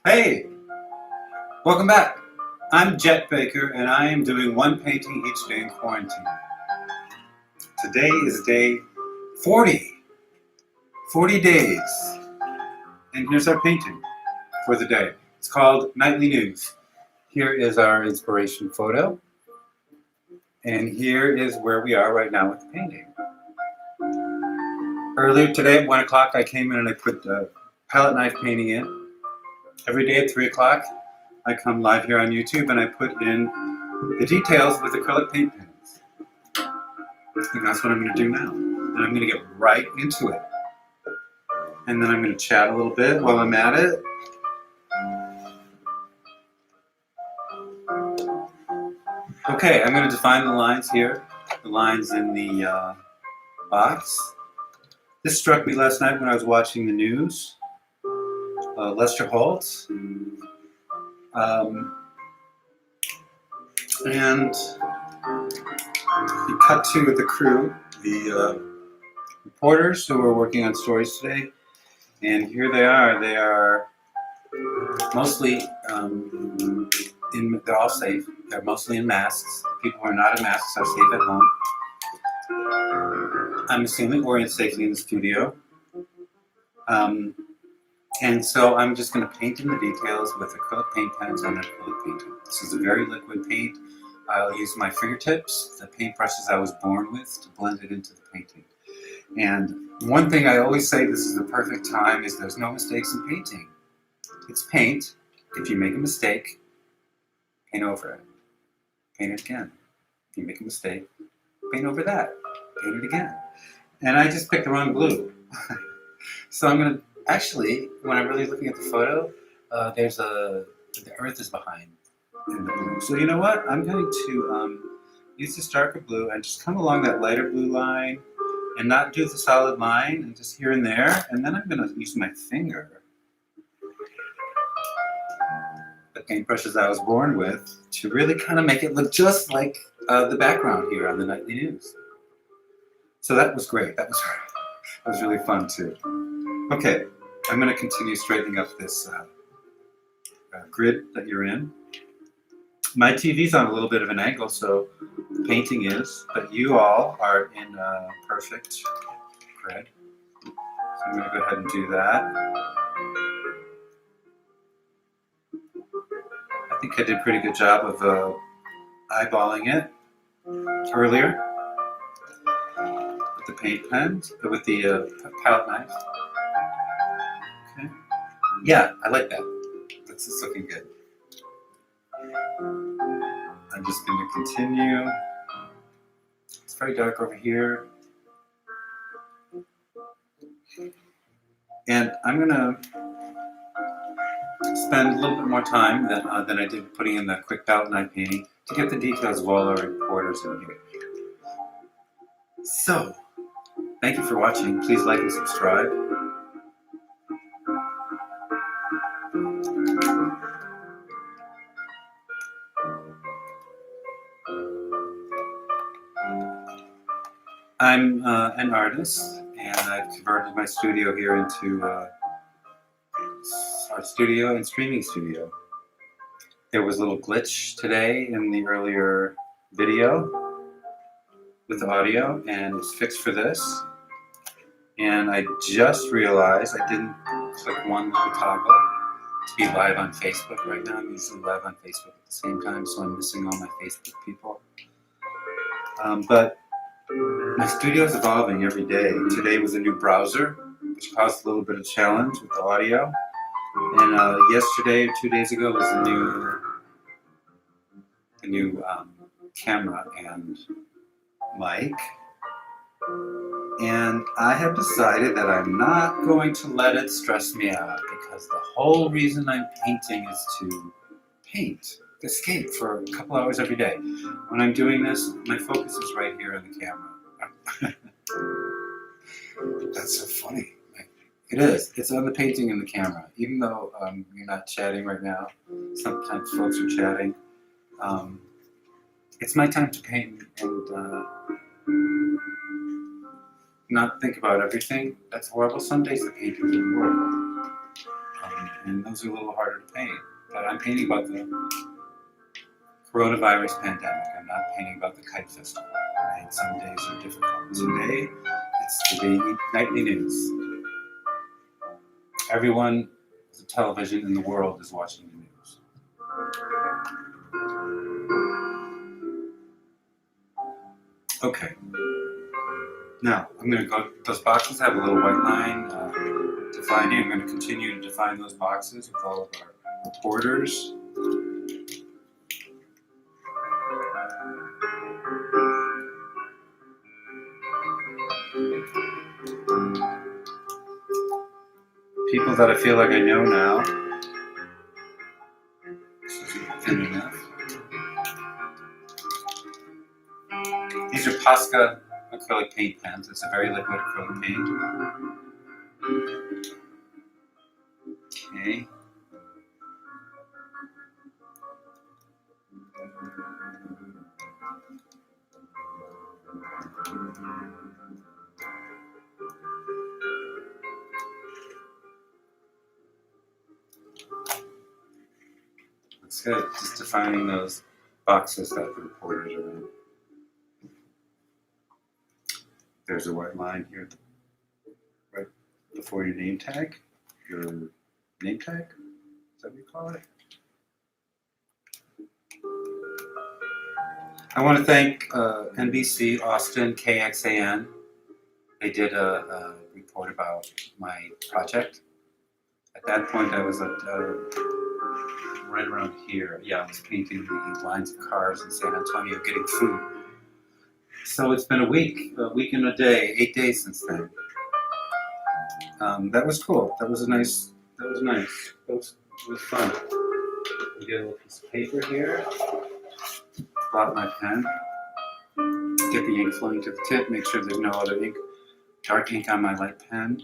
Hey, welcome back. I'm Jet Baker and I am doing one painting each day in quarantine. Today is day 40. 40 days. And here's our painting for the day. It's called Nightly News. Here is our inspiration photo. And here is where we are right now with the painting. Earlier today at 1 o'clock I came in and I put palette knife painting in. Every day at 3 o'clock I come live here on YouTube and I put in the details with acrylic paint pens. And that's what I'm going to do now. And I'm going to get right into it. And then I'm going to chat a little bit while I'm at it. Okay, I'm going to define the lines here. The lines in the box. This struck me last night when I was watching the news. Lester Holt. And you cut to the crew, the reporters who were working on stories today, and here they are. They are mostly they're all safe. They're mostly in masks. People who are not in masks are safe at home. I'm assuming we're safely in the studio. And so I'm just going to paint in the details with acrylic paint pens on acrylic painting. This is a very liquid paint. I'll use my fingertips, the paintbrushes I was born with, to blend it into the painting. And one thing I always say, this is the perfect time, is there's no mistakes in painting. It's paint. If you make a mistake, paint over it. Paint it again. If you make a mistake, paint over that. Paint it again. And I just picked the wrong glue. So I'm going to, actually, when I'm really looking at the photo, the earth is behind in the blue. So you know what? I'm going to use this darker blue and just come along that lighter blue line and not do the solid line, and just here and there. And then I'm going to use my finger, the paintbrushes I was born with, to really kind of make it look just like the background here on the Nightly News. So that was great. That was really fun too. Okay, I'm going to continue straightening up this grid that you're in. My TV's on a little bit of an angle, so the painting is, but you all are in a perfect grid. So I'm going to go ahead and do that. I think I did a pretty good job of eyeballing it earlier with the paint pens, with the palette knife. Okay. Yeah, I like that. This is looking good. I'm just going to continue. It's very dark over here. And I'm going to spend a little bit more time than I did putting in the quick palette knife painting to get the details of all our reporters in here. So, thank you for watching. Please like and subscribe. I'm an artist, and I've converted my studio here into art studio and streaming studio. There was a little glitch today in the earlier video with the audio, and it's fixed for this. And I just realized I didn't click one little toggle to be live on Facebook. Right now I'm usually live on Facebook at the same time, so I'm missing all my Facebook people. But my studio is evolving every day. Today was a new browser, which caused a little bit of challenge with the audio. And yesterday, 2 days ago, was the new camera and mic. And I have decided that I'm not going to let it stress me out, because the whole reason I'm painting is to paint, escape for a couple hours every day. When I'm doing this, my focus is right here on the camera. That's so funny. It is. It's on the painting and the camera. Even though you're not chatting right now, sometimes folks are chatting. It's my time to paint and not think about everything. That's horrible. Some days the painting is horrible. and those are a little harder to paint. But I'm painting about the coronavirus pandemic. I'm not painting about the kite festival. And some days are difficult. Today, it's the nightly news. Everyone with a television in the world is watching the news. Okay. Now, I'm going to go, those boxes have a little white line defining. I'm going to continue to define those boxes with all of our reporters. People that I feel like I know now. This isn't thin enough. These are Posca acrylic paint pens. It's a very liquid acrylic paint. Okay. That's good. Just defining those boxes that the reporters are in. There's a white line here right before your name tag. Your name tag? Is that what you call it? I want to thank NBC, Austin, KXAN. They did a report about my project. At that point, I was at right around here. Yeah, I was painting the lines of cars in San Antonio, getting food. So it's been a week and a day, 8 days since then. That was cool. That was nice. That was fun. We get a little piece of paper here. Plot my pen. Get the ink flowing to the tip. Make sure there's no other ink, dark ink on my light pen.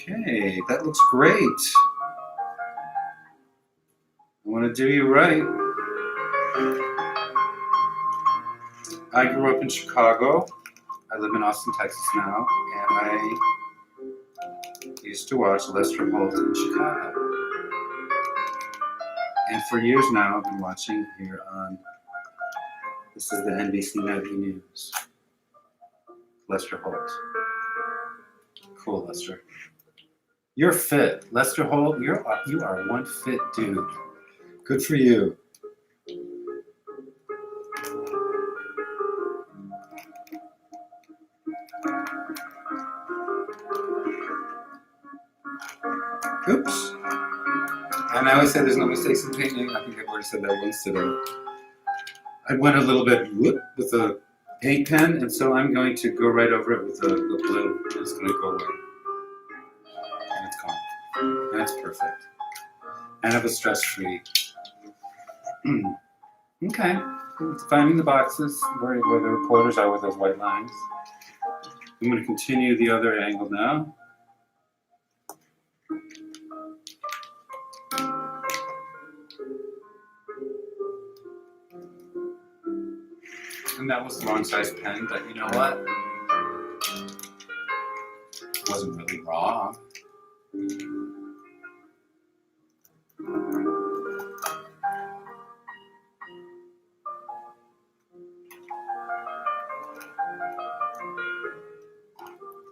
Okay, that looks great. I want to do you right. I grew up in Chicago. I live in Austin, Texas now, and I used to watch Lester Holt in Chicago. And for years now, I've been watching here on, this is the NBC Nightly News. Lester Holt. Cool, Lester. You're fit. Lester Holt, you are one fit dude. Good for you. Oops. And I always say there's no mistakes in painting. I think I've already said that once today. I went a little bit with the paint pen, and so I'm going to go right over it with the blue. It's going to go away. And it's gone. And it's perfect. And it was stress-free. Okay. Finding the boxes where the reporters are with those white lines. I'm going to continue the other angle now. And that was the wrong size pen, but you know what? It wasn't really wrong.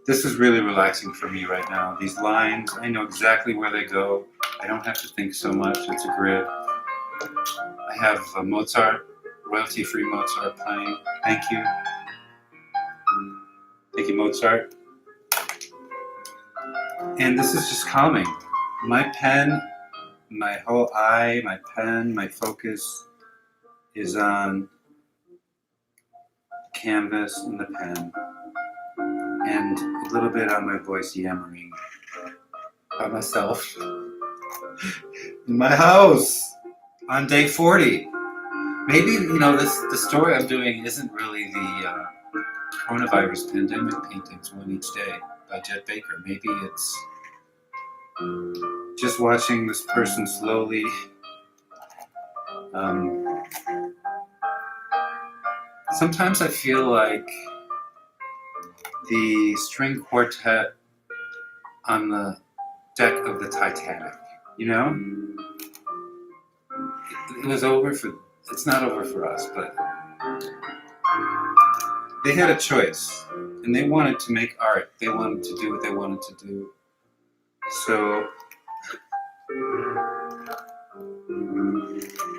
This is really relaxing for me right now. These lines, I know exactly where they go. I don't have to think so much. It's a grid. I have a Mozart, royalty-free Mozart playing. Thank you. Thank you, Mozart. And this is just calming. My pen, my whole eye, my pen, my focus is on canvas and the pen. And a little bit on my voice yammering by myself in my house on day 40. Maybe, you know, the story I'm doing isn't really the coronavirus pandemic paintings, one each day by Jet Baker. Maybe it's just watching this person slowly Sometimes I feel like the string quartet on the deck of the Titanic, you know? It was over for, it's not over for us, but they had a choice and they wanted to make art. They wanted to do what they wanted to do. So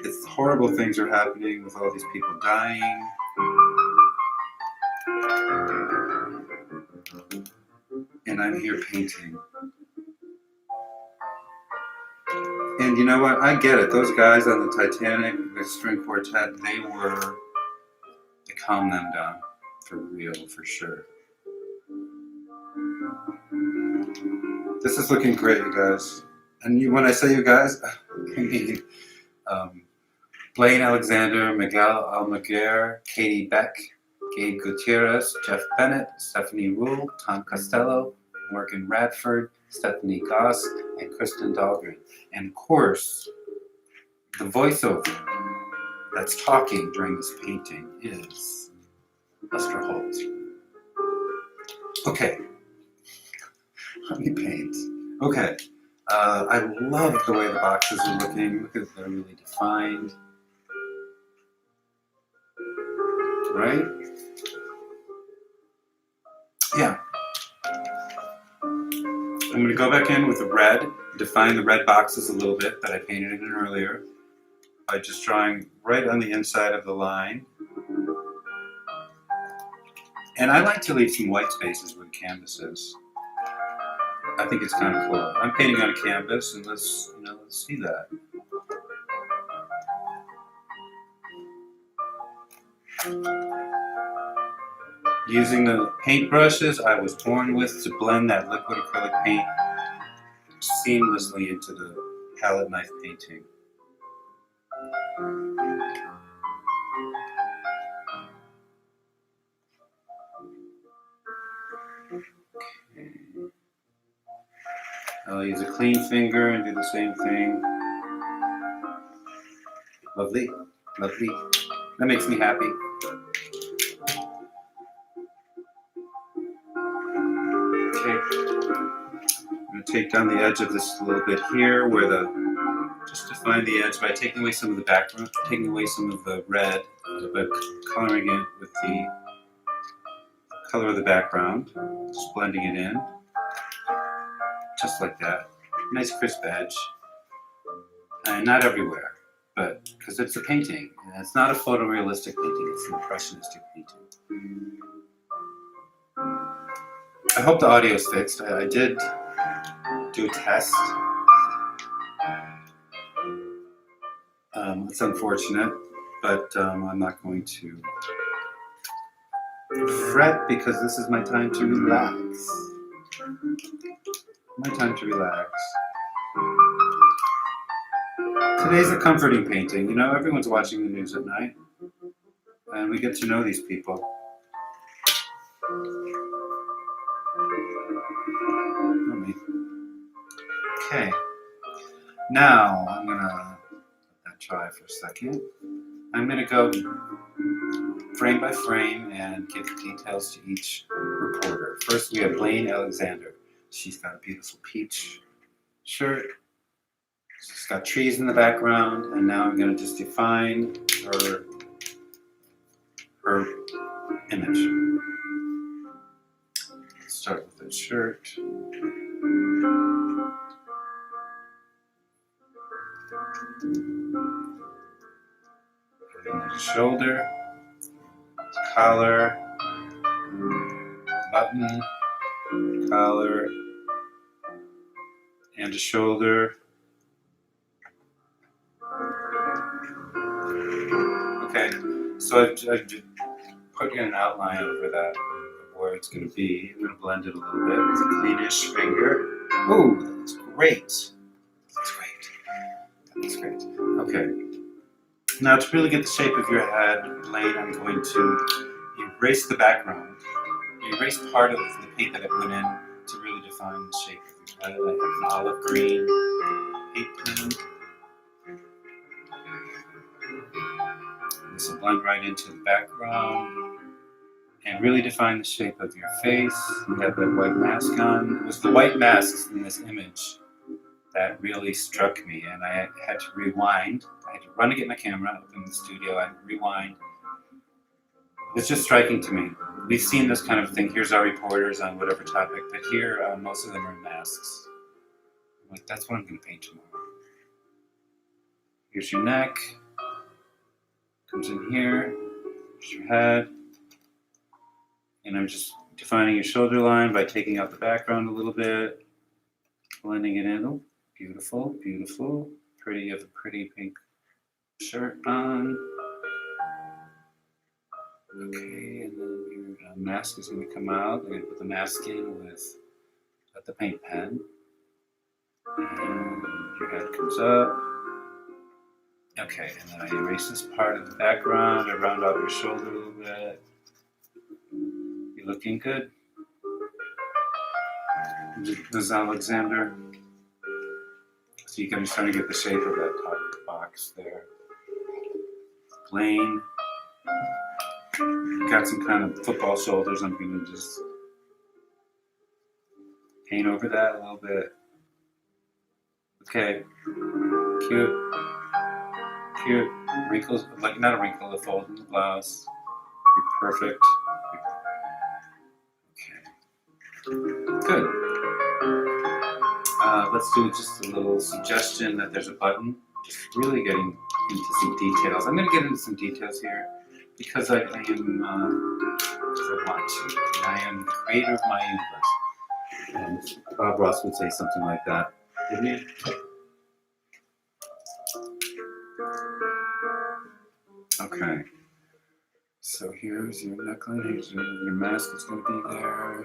it's horrible things are happening with all these people dying. And I'm here painting. And you know what? I get it. Those guys on the Titanic, the string quartet, they calmed them down for real, for sure. This is looking great, you guys. And when I say you guys, I mean Blaine Alexander, Miguel Almaguer, Katie Beck, Gabe Gutierrez, Jeff Bennett, Stephanie Rule, Tom Costello, Morgan Radford, Stephanie Goss, and Kristen Dahlgren. And of course, the voiceover that's talking during this painting is Lester Holt. Okay, let me paint. Okay, I love the way the boxes are looking. Look at they're really defined. Right? Yeah. I'm going to go back in with the red, define the red boxes a little bit that I painted in earlier by just drawing right on the inside of the line. And I like to leave some white spaces where the canvas is. I think it's kind of cool. I'm painting on a canvas, and let's see that. Using the paint brushes I was born with to blend that liquid acrylic paint seamlessly into the palette knife painting. Okay. I'll use a clean finger and do the same thing. Lovely, lovely. That makes me happy. Okay. I'm going to take down the edge of this a little bit here, where just define the edge by taking away some of the background, taking away some of the red, but coloring it with the color of the background, just blending it in, just like that. Nice crisp edge, and not everywhere, but because it's a painting, and it's not a photorealistic painting, it's an impressionistic painting. I hope the audio is fixed. I did do a test. It's unfortunate, but I'm not going to fret because this is my time to relax. My time to relax. Today's a comforting painting. You know, everyone's watching the news at night, and we get to know these people. Okay. Now I'm gonna let that dry for a second. I'm gonna go frame by frame and give details to each reporter. First, we have Blaine Alexander. She's got a beautiful peach shirt. She's got trees in the background, and now I'm going to just define her image. Let's start with the shirt. And the shoulder, collar, button, collar, and a shoulder. Okay, so I've put in an outline over that of where it's going to be. I'm going to blend it a little bit with a cleanish finger. Ooh, that looks great. That looks great. Okay. Now to really get the shape of your head, Blaine, I'm going to erase the background. Erase part of the paint that I put in to really define the shape of your head. I have an olive green paint pen. This will blend right into the background and really define the shape of your face. You have that white mask on. It was the white masks in this image that really struck me, and I had to rewind. I had to run to get my camera up in the studio. I had to rewind. It's just striking to me. We've seen this kind of thing. Here's our reporters on whatever topic, but here most of them are in masks. I'm like, that's what I'm going to paint tomorrow. Here's your neck. Comes in here. Here's your head. And I'm just defining your shoulder line by taking out the background a little bit, blending it in. Oh, beautiful, beautiful. Pretty, you have a pretty pink shirt on. Okay, and then your mask is going to come out. I'm going to put the mask in with the paint pen. And your head comes up. Okay, and then I erase this part of the background. I round out your shoulder a little bit. You looking good? Ms. Alexander? So you can start to get the shape of that top box there. Blaine. Got some kind of football shoulders. I'm going to just paint over that a little bit. Okay. Cute. Cute. Wrinkles, like not a wrinkle, a fold in the blouse. You're perfect. Okay. Good. Let's do just a little suggestion that there's a button. Just really getting into some details. I'm going to get into some details here because I am, because I want to. And I am the creator of my universe. Bob Ross would say something like that, wouldn't he? Okay. So here's your neckline. Here's your mask is going to be there.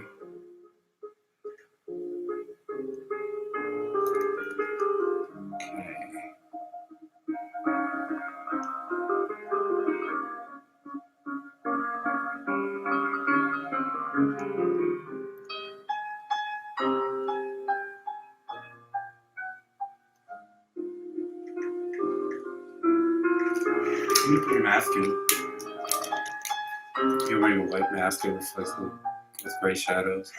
You put your mask in. You're wearing a white mask that reflects with gray shadows.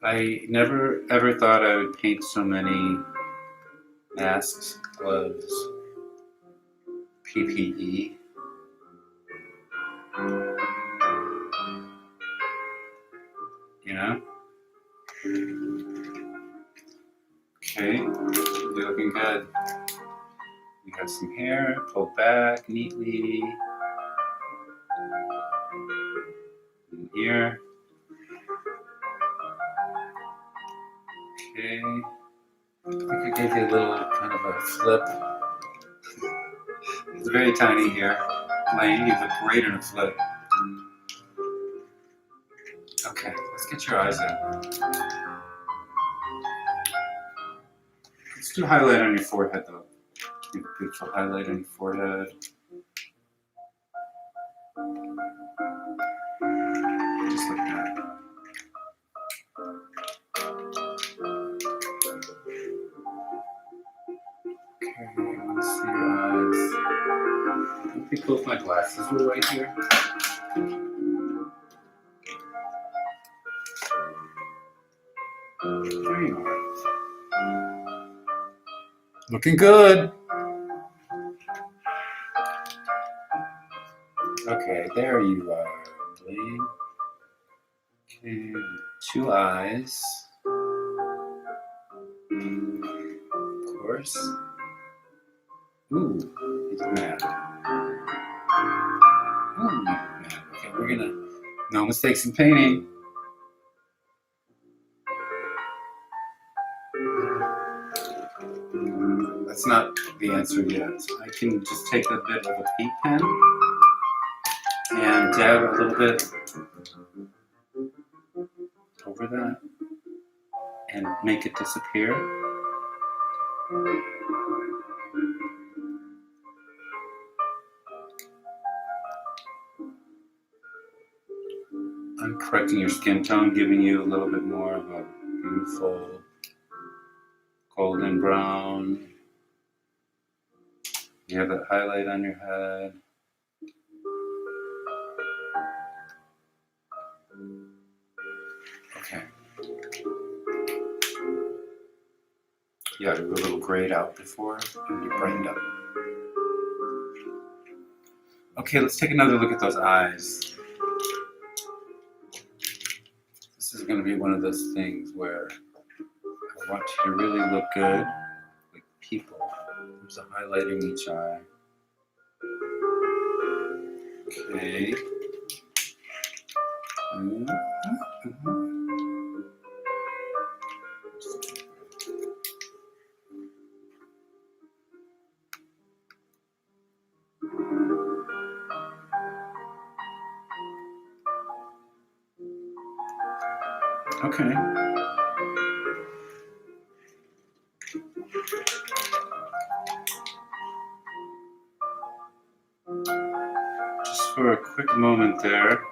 I never ever thought I would paint so many masks, gloves, PPE. You know? Okay, you're looking good. You have some hair pulled back neatly. In here. Okay. I think I gave you a little kind of a flip. It's very tiny here. Lane, you look great in a flip. Okay, let's get your eyes in. Let's do highlight on your forehead though. You have a beautiful highlight on your forehead. Just like that. Okay, I want to see your eyes. Let me close my glasses. We're right here. There you are. Looking good. Okay, there you are, Blaine. Okay, 2 eyes. Of course. Ooh, he's mad. Ooh, he's mad. Okay, we're gonna. No mistakes in painting. That's not the answer yet. I can just take a bit of a paint pen and dab a little bit over that and make it disappear. I'm correct correcting your skin tone, giving you a little bit more of a beautiful golden brown. You have that highlight on your head. Okay. Yeah, you were a little grayed out before, and you're brightened up. Okay, let's take another look at those eyes. This is going to be one of those things where I want you to really look good, like people. There's a highlight in each eye. Okay. Okay. Just for a quick moment there,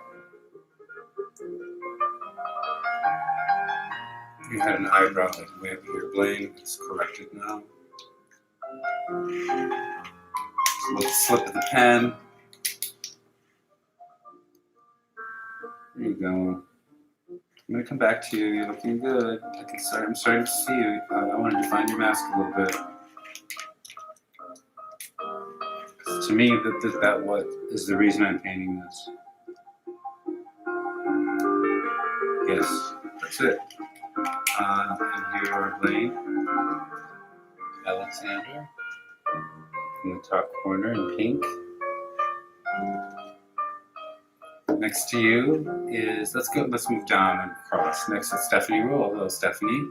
you had an eyebrow like way up here, Blaine. It's corrected now. A little slip of the pen. There you go. I'm going to come back to you. You're looking good. I'm starting to see you. I want to define your mask a little bit. To me, that what is the reason I'm painting this. Yes, that's it. And here are Blaine, Alexander, in the top corner in pink. Next to you is, let's move down and across. Next is Stephanie Rule. Hello, Stephanie.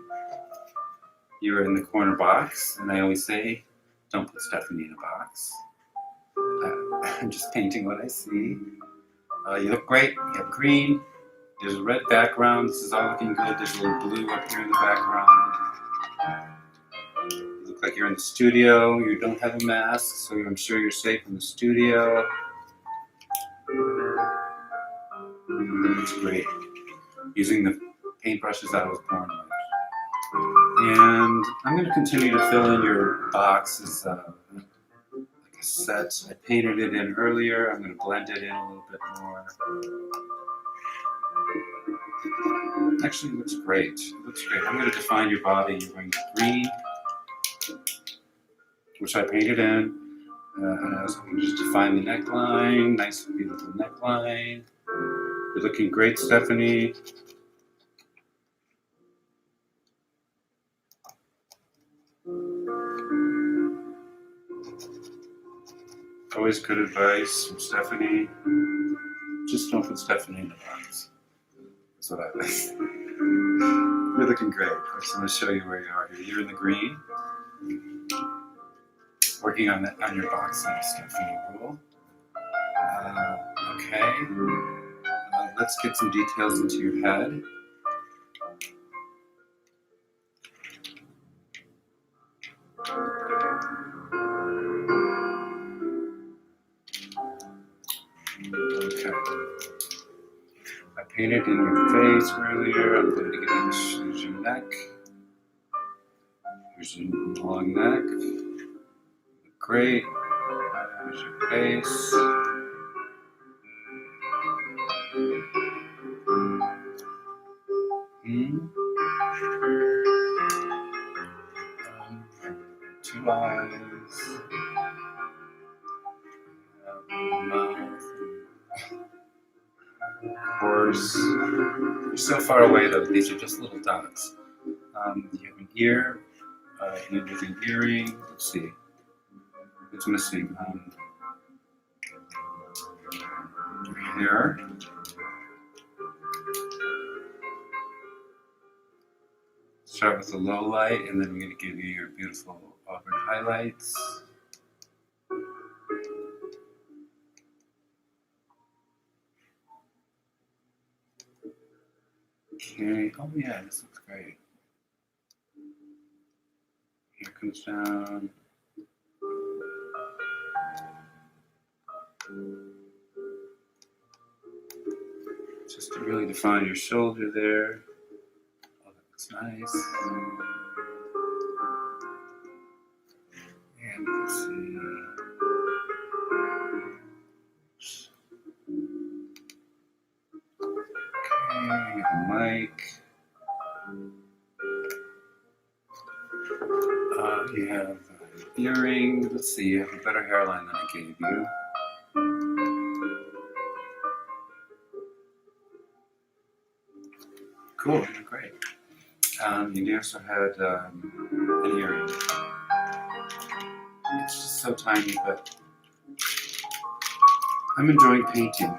You're in the corner box, and I always say, don't put Stephanie in a box. I'm just painting what I see. You look great. You have green. There's a red background. This is all looking good. There's a little blue up here in the background. You look like you're in the studio. You don't have a mask, so I'm sure you're safe in the studio. That's great. Using the paintbrushes that I was born with. And I'm going to continue to fill in your boxes like a set. I painted it in earlier. I'm going to blend it in a little bit more. Actually, it looks great. It looks great. I'm going to define your body. You're going green, which I painted in. And I was going to just define the neckline. Nice, beautiful neckline. You're looking great, Stephanie. Always good advice from Stephanie. Just don't put Stephanie in the box. That's what I like. You're looking great. I just want to show you where you are here. You're in the green. Working on your box now, Stephanie Rule. Okay. Let's get some details into your head. Okay. I painted in your face earlier. I'm going to get into your neck. Here's your long neck. Great. Here's your face. Two eyes. Mouth. Of course. You're so far away though. These are just little dots. You have an ear. You have an earring. Let's see. What's missing? Your hair. Start with the low light, and then I'm going to give you your beautiful auburn highlights. Okay. Oh yeah, this looks great. Here comes down. Just to really define your shoulder there. Oh, that looks nice. And let's see. Okay, the mic. You have an earring. Let's see, you have a better hairline than I gave you. Cool, you're great. You also had an earring. It's just so tiny, but I'm enjoying painting.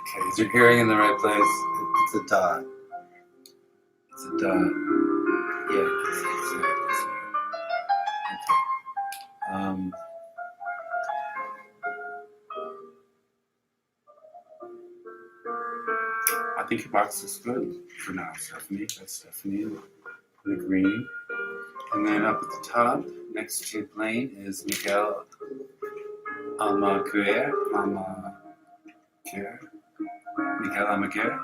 Okay, is your earring in the right place? It's a dot. It's a dot. Yeah, it's it. Okay. I think your box is good for now, Stephanie. That's Stephanie, the green. And then up at the top, next to Blaine, is Miguel Almaguer. Miguel Almaguer.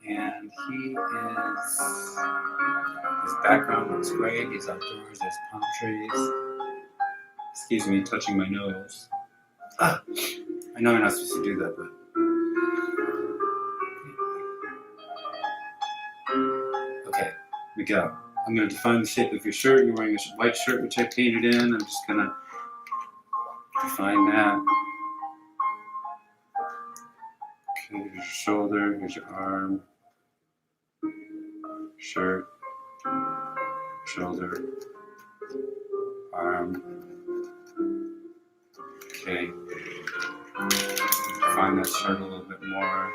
And he is, his background looks great. He's outdoors, there's palm trees. Excuse me, touching my nose. I know you're not supposed to do that, but. Okay, Miguel, I'm going to define the shape of your shirt. You're wearing a white shirt, which I painted in. I'm just going to define that. Okay, here's your shoulder, here's your arm, shirt, shoulder, arm. Okay, define that shirt a little bit more.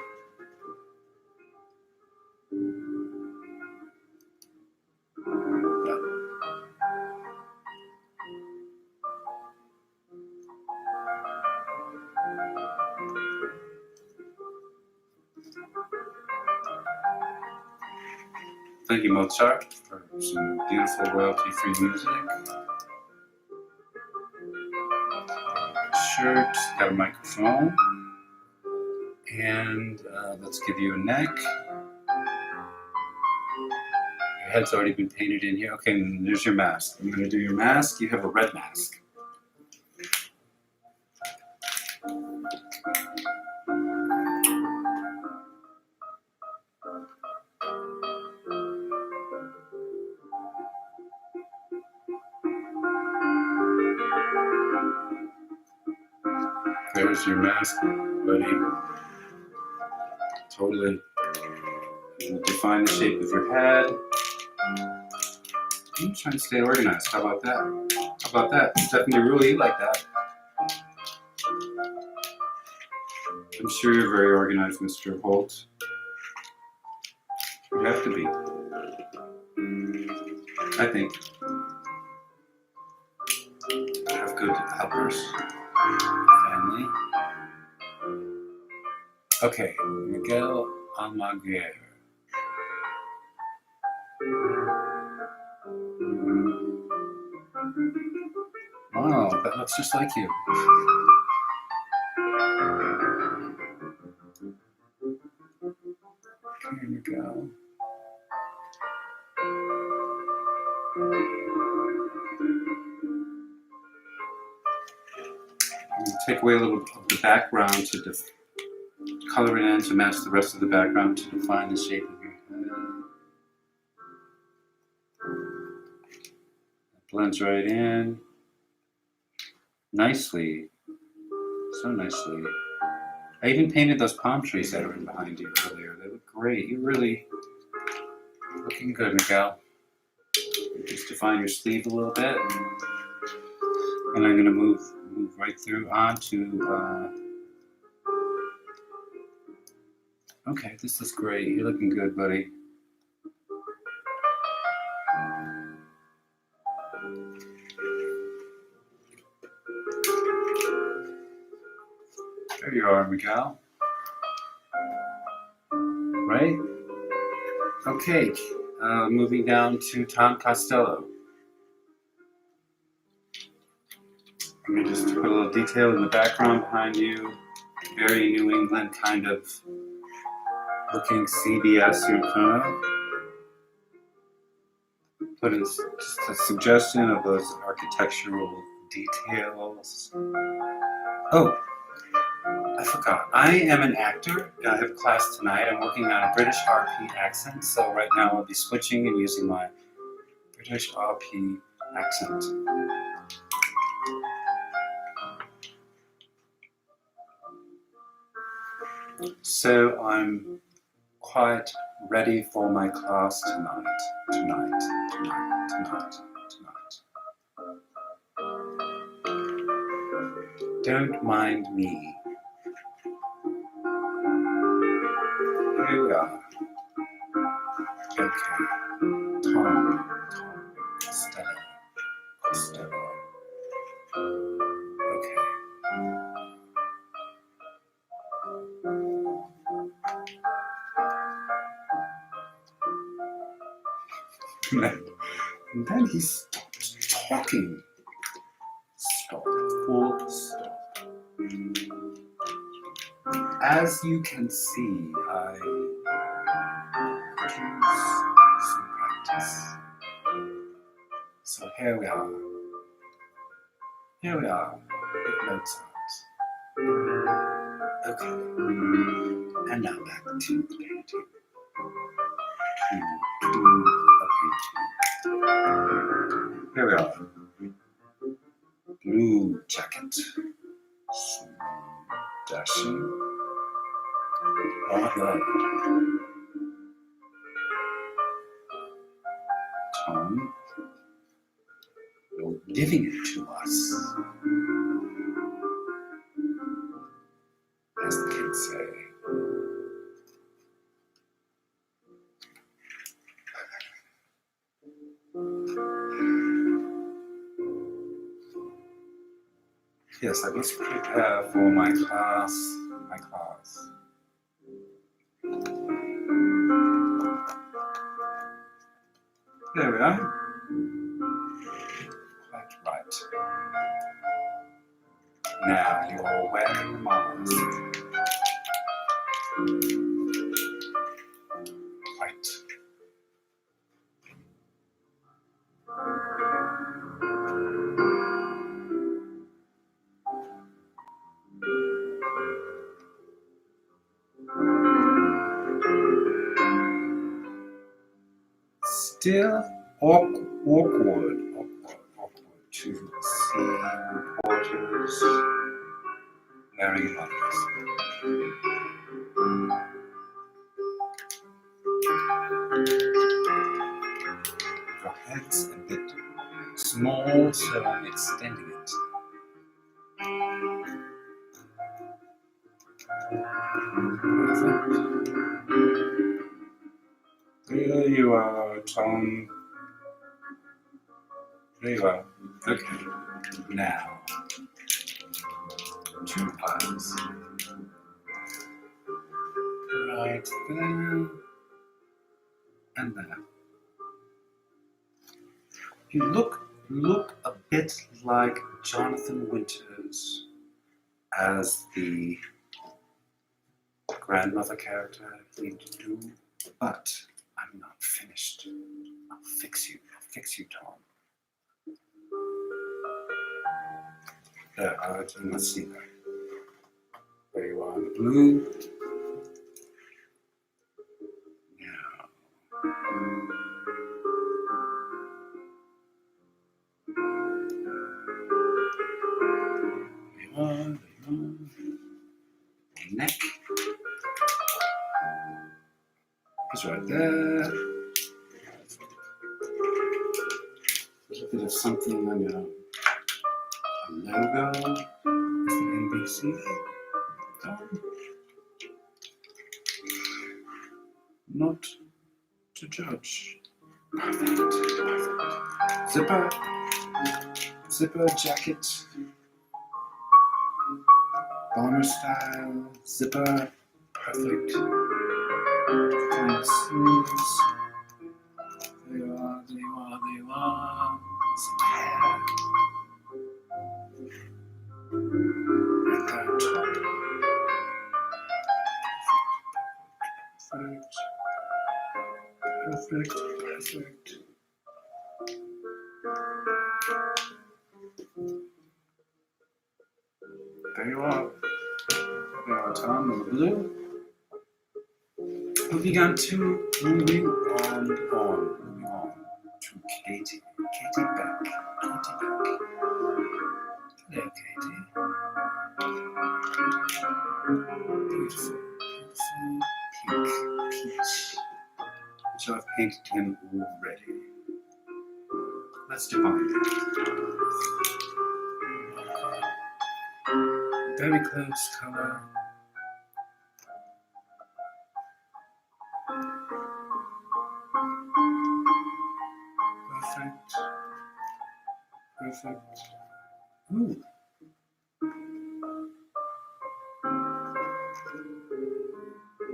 Thank you, Mozart, for some beautiful royalty-free music. Shirt, got a microphone. And let's give you a neck. Your head's already been painted in here. Okay, and there's your mask. I'm going to do your mask. You have a red mask. There's your mask, buddy. Totally. Define the shape of your head. I'm trying to stay organized. How about that? How about that? Stephanie, really you like that. I'm sure you're very organized, Mr. Holt. You have to be. I think. You have good helpers. Family. Okay, Miguel Almaguer. Wow, that looks just like you. Okay, Miguel. Take away a little of the background to color it in to match the rest of the background to define the shape of your head. It blends right in. Nicely. So nicely. I even painted those palm trees that are in behind you earlier. They look great. You're really looking good, Miguel. Just define your sleeve a little bit. And I'm going to move right through onto... Okay, this looks great. You're looking good, buddy. There you are, Miguel. Right? Okay, moving down to Tom Costello. Let me just put a little detail in the background behind you. Very New England kind of looking CBS you're in front of. Put in just a suggestion of those architectural details. Oh, I forgot. I am an actor. I have a class tonight. I'm working on a British RP accent, so right now I'll be switching and using my British RP accent. So I'm quite ready for my class tonight. Don't mind me. Here we are. Okay. Tom Costello. Okay. And then he stopped talking. Stop. Full stop. As you can see, I produce some practice. So here we are. Here we are. With notes out. Okay. And now back to the painting. Here we are. Blue jacket. Dashing. Rather. Tom. You're giving it to us. As the kids say. Yes, I must prepare for my class. There we are. Quite right. Now you're wearing a mask. Right. Still awkward to see reporters wearing masks. Your head's a bit small, so I'm extending it. There you are, Tom. There you are. Okay. Now, 2 eyes. Right there. And there. You look a bit like Jonathan Winters as the grandmother character you do, but I'm not finished. I'll fix you, Tom. There, let's see that. There you are in the blue. Now. There you are. Neck. It's right there. A little bit of something on your logo. Is the NBC? Not to judge. Perfect. Zipper jacket. Bomber style. Zipper. Perfect. Kind of sleeves. There you are. Some hair. Perfect. There you are. There are Tom and the blue. We began to moving on to Katie. Katie Beck. Katie Beck. Hello, Katie. Beautiful, beautiful pink peach. Which I've painted him already. Let's define it. Very close color. Perfect. Perfect. Ooh.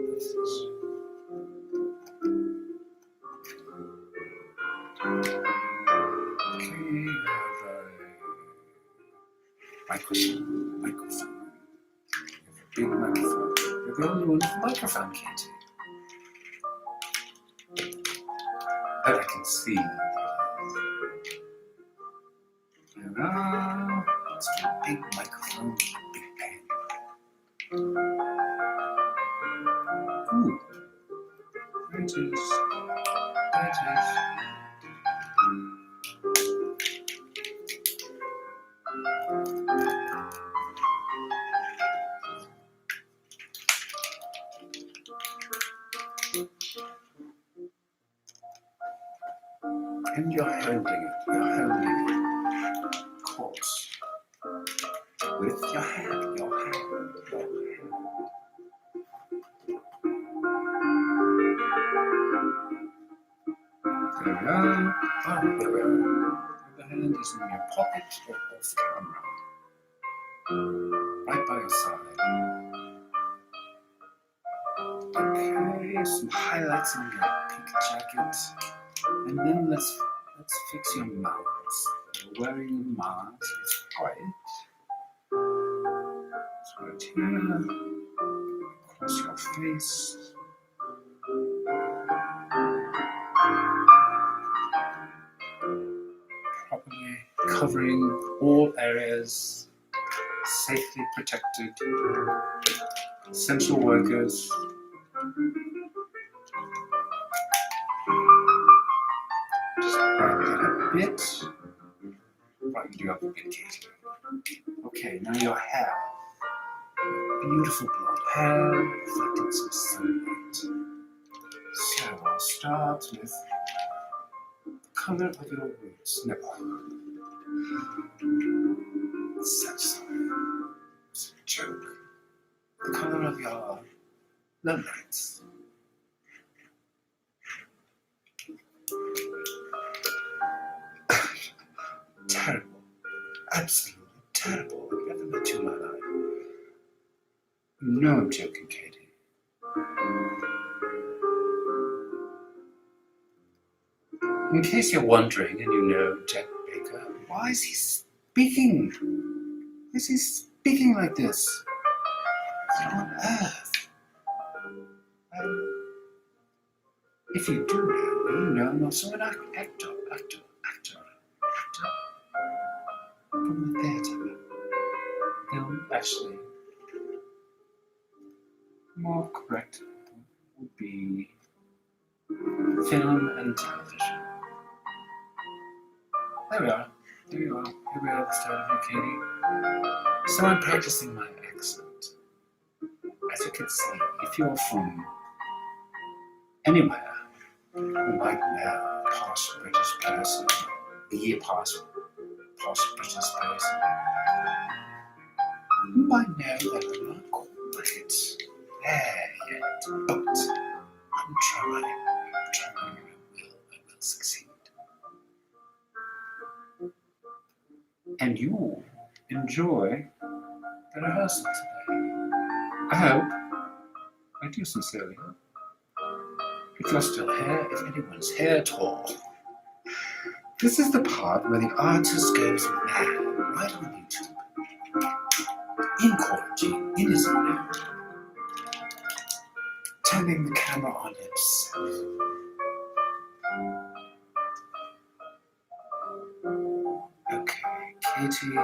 What's this? Okay, microphone. Microphone. Big microphone. You're the only one with a microphone, Katie. That I can see. Let's do a big microphone with a big pen. Ooh. There it is. There it is. And you're holding it, of course, with your hand. There we are. Oh, there we are. The hand is in your pocket or off camera, right by your side. Okay, some highlights on your pink jacket, and then let's fix your mouth. You're wearing a mask. It's white. It's right here. Across your face. Properly covering all areas. Safely protected. Essential workers. Just brighten it up a bit. Brighten you up a bit, Katie. Okay, now your hair. Beautiful blonde hair, reflecting some sunlight. So I'll start with the color of your roots. No. So sorry. It's a joke. The color of your lowlights. Terrible. Absolutely terrible. I've never met you in my life. No, I'm joking, Katie. In case you're wondering and you know Jack Baker, why is he speaking? Why is he speaking like this? What on earth? If you do know me, you know I'm also an actor from the theatre. Film, actually, more correct would be film and television. There we are. There you are. Here we are at the start of you, Katie. So I'm practicing my accent. As you can see, if you're from anywhere, you might know a posh British person, posh British person, you might know that I'm not quite there yet, but I'm trying, I will succeed. And you enjoy the rehearsal today. I hope. I do sincerely hope. If you're still here, if anyone's here at all, this is the part where the artist goes mad, right on YouTube, in quarantine, in his room, turning the camera on himself, Katie, you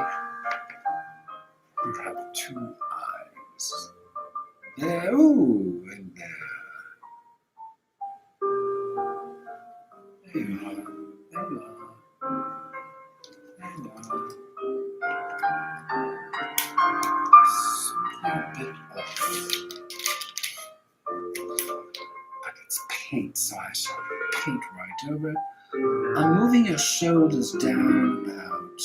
have 2 eyes. There, ooh, and there. There you are. There you are. There you are. A bit off. But it's paint, so I shall paint right over it. I'm moving your shoulders down about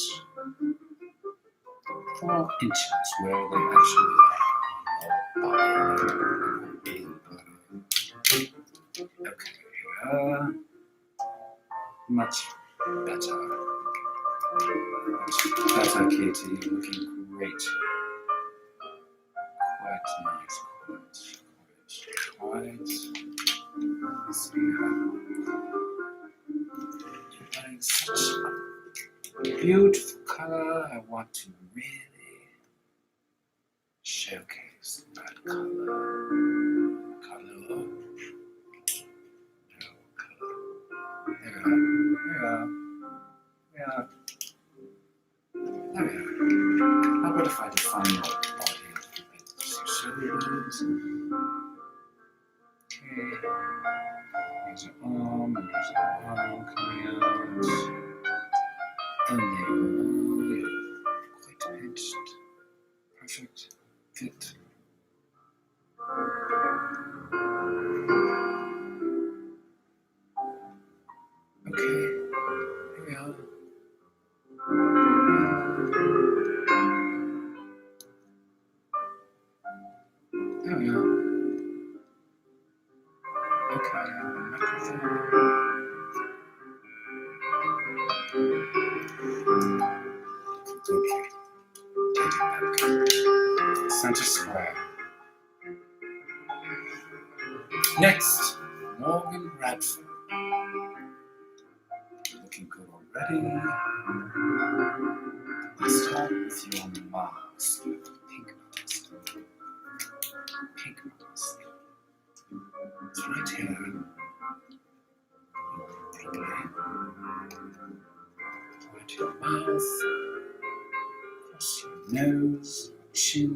4 inches where they actually are. Okay, much better. Much better, Katie. You're looking great. Quite nice. Quite. Let's see how. You're wearing such a beautiful color. I want to really showcase that color. Color. There we are. There we are. How about if I define your body a little bit? Shoulders. Okay. Here's your arm, and here's your arm coming out. And there we are. Quite pinched. Perfect. Fit. Okay. Here we are. There we are. Okay, microphone. Okay, take it back. Center square. Next, Morgan Radford. Looking good already. Let's start with your mask. Pink mask. Pink mask. It's right here. Right your mouth. Across your nose, chin.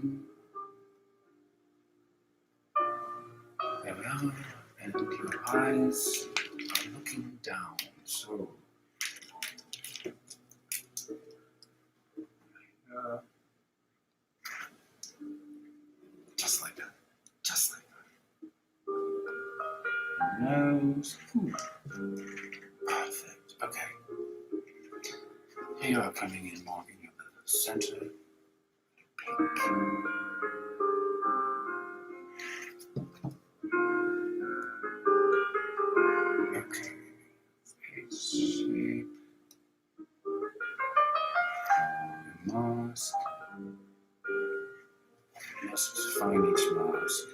There we are. And your eyes are looking down. So. Just like that. Just like that. Nose. Ooh. Perfect. Okay. Here you are coming in, marking in the center. Pink. Okay. Face shape. Mask. You must find each mask.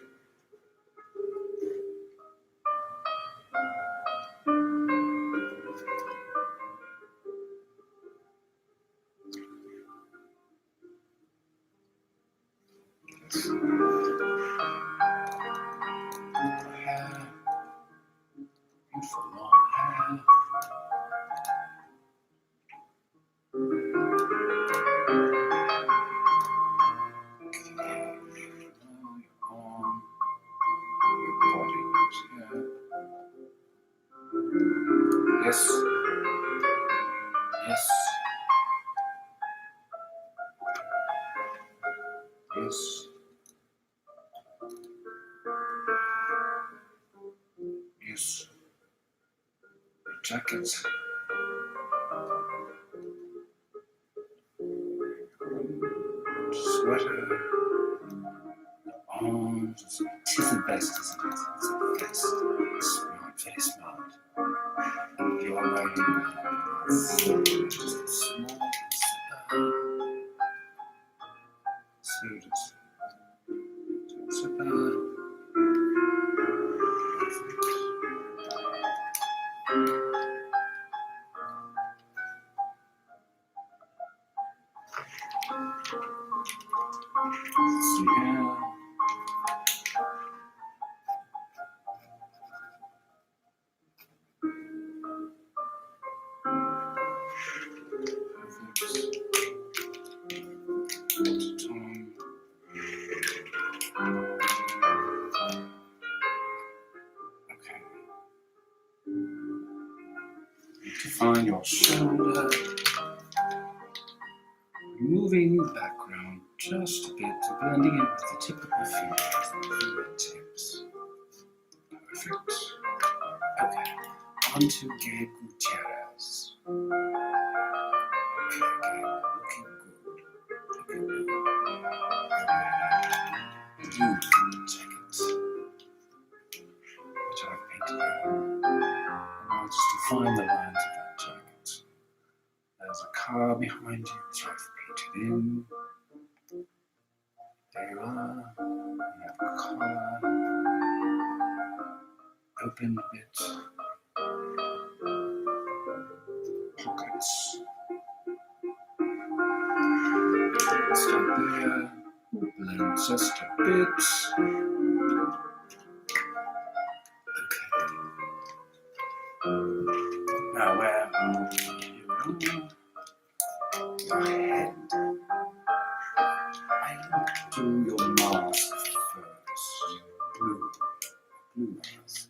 Hair. Beautiful long hair. Yes. Yes. Yes. Yes. Jacket. Sweater. Arms. It is a vest, isn't it? It's a vest. Smart, very smart. You are wearing just a small suit. Zipper. See here. Perfect. define your shoulder. Removing the background just a bit, blending it with the tip of your fingers, the fingertips. Perfect. Okay, on to Gabe Gutierrez. Okay, Gabe, looking good. Looking good. Blue jacket, which I've painted in. And I'll just define the lines of that jacket. There's a car behind you, which I've painted in. There you are. You have a collar. Open a bit. Pockets. Start there. Blend just a bit. Okay. Now where are you? Your head. I look to your mask first. Blue mask.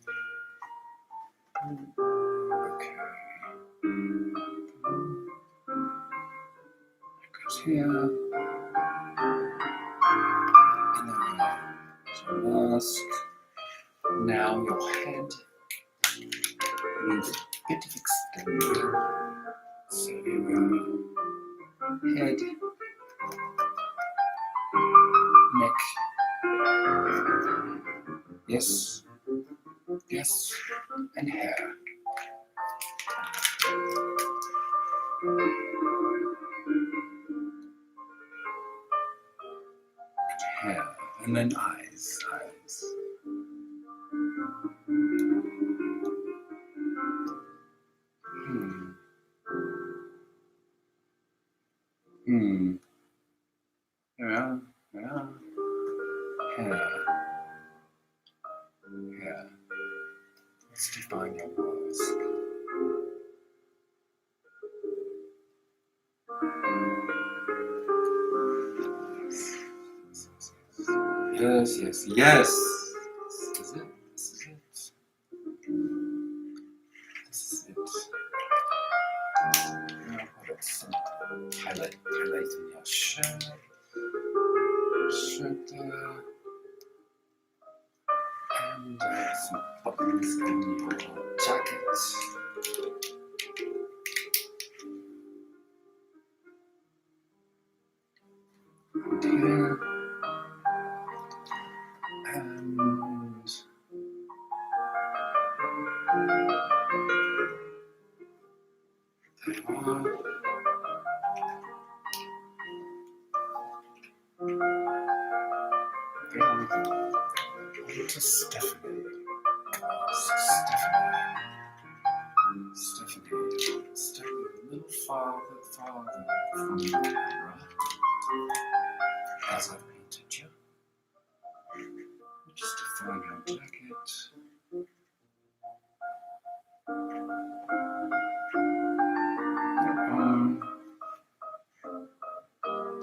Okay. It goes here. And then your mask. Now your head needs a bit of extending. So here we are. Head. Neck. Yes. Yes. And hair. Hair. And then eyes. Yeah. Hair. Let's define your mask. Yes. This is it. Now put some highlight in your shirt there. And some buttons in your jacket. And here. And there you are. To Stephanie. Stepping a little farther from the camera as I painted you. Just define your jacket. Your arm.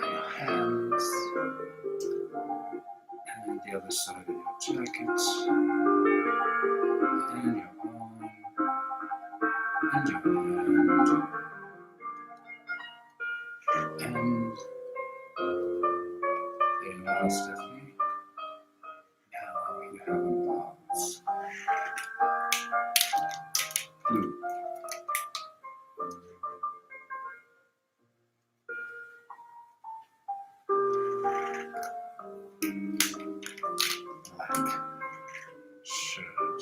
Your hands. And the other side of your jacket. And your arm. And your hand. And there you are, Stephanie. Now you have a box. Blue. Black shirt.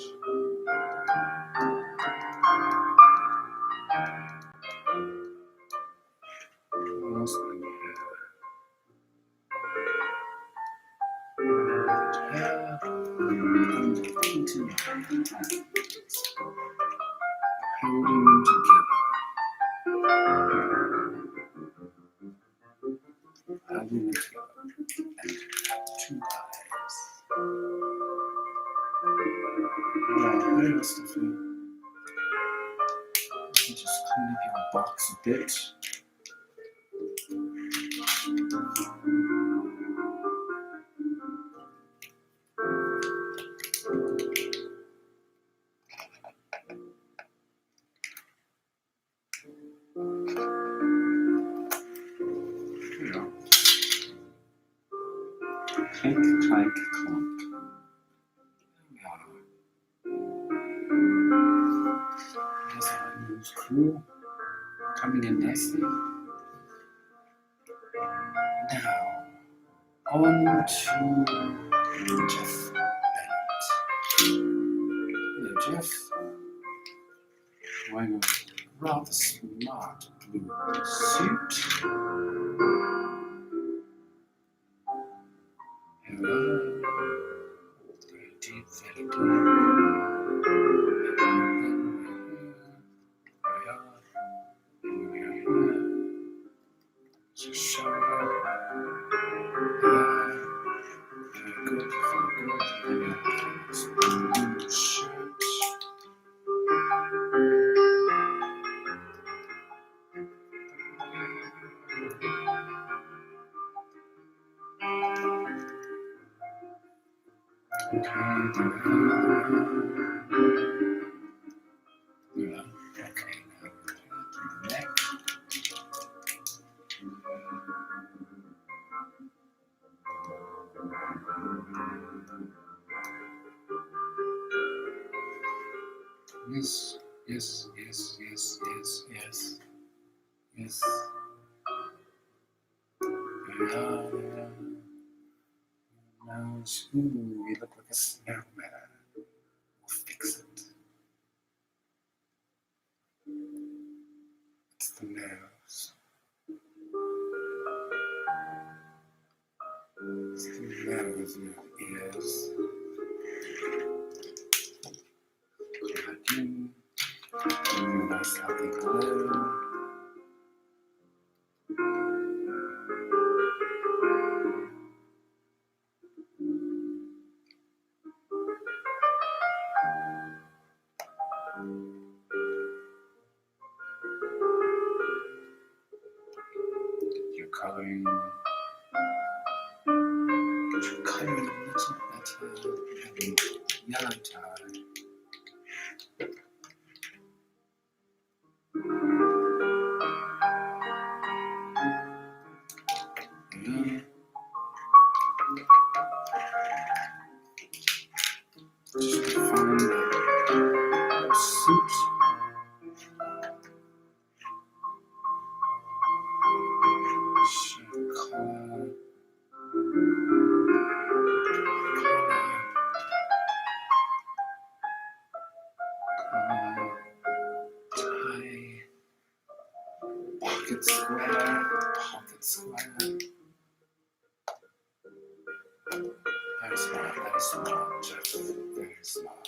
What else on your hair? And painting your hands. Holding them together. Holding them together. And two eyes. There, Stephanie. You can just clean up your box a bit. Clink, clank, clunk. There's our news crew coming in nicely. Now, on to Jeff Bennett. Hello, Jeff. Wearing a rather smart blue suit. Hello. Very deep, very deep. Just shoulder. Very good, very good. Shirt. Okay, yeah, okay, now the neck. Yes, yes, yes, yes, yes, yes, yes. Yeah, yeah. Nose. Ooh, you look like a snowman. We'll fix it. It's the nose. It's the nose, your ears. Got you. Nice healthy glow. You're coloring. You're coloring a little better. Having yellow tie. Yeah. Just define the suit. Shirt collar. Tie. Pocket square. Pocket square. Very smart, Jeff. Very smart.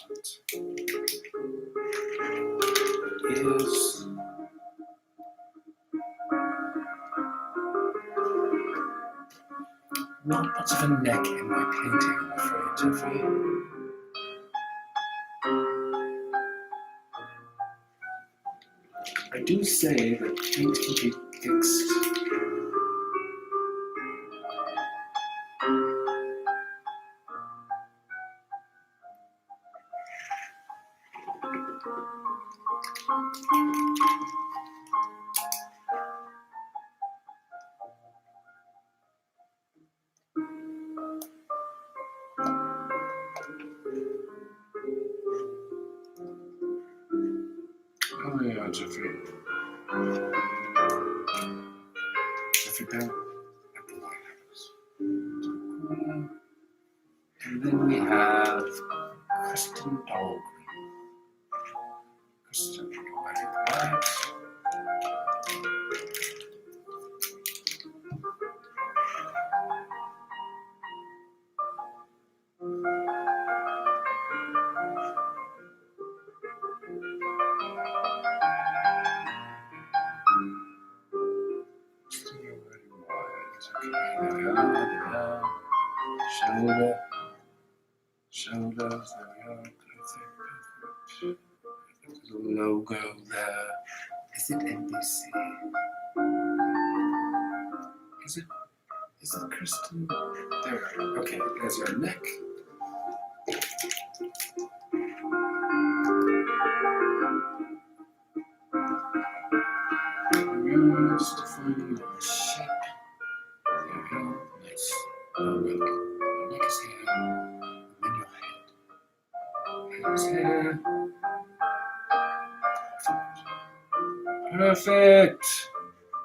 Ears. Not much of a neck in my painting, I'm afraid, Jeffrey. I do say that paint can be fixed. Oh yeah, Jeffrey. Jeffrey Bell at the Lighthouse. And then we have Kristen Dahlgren. Kristen, you're wearing white. Kristen, you're wearing white. Okay, there we are. Shoulder. Shoulders, there we are. Perfect. There's a logo there. Is it NBC? Is it Kristen? There we are. Okay, there's your neck. Just defining the shape. There we go. Nice. Logo. is here, and then your head. Head is here. Perfect.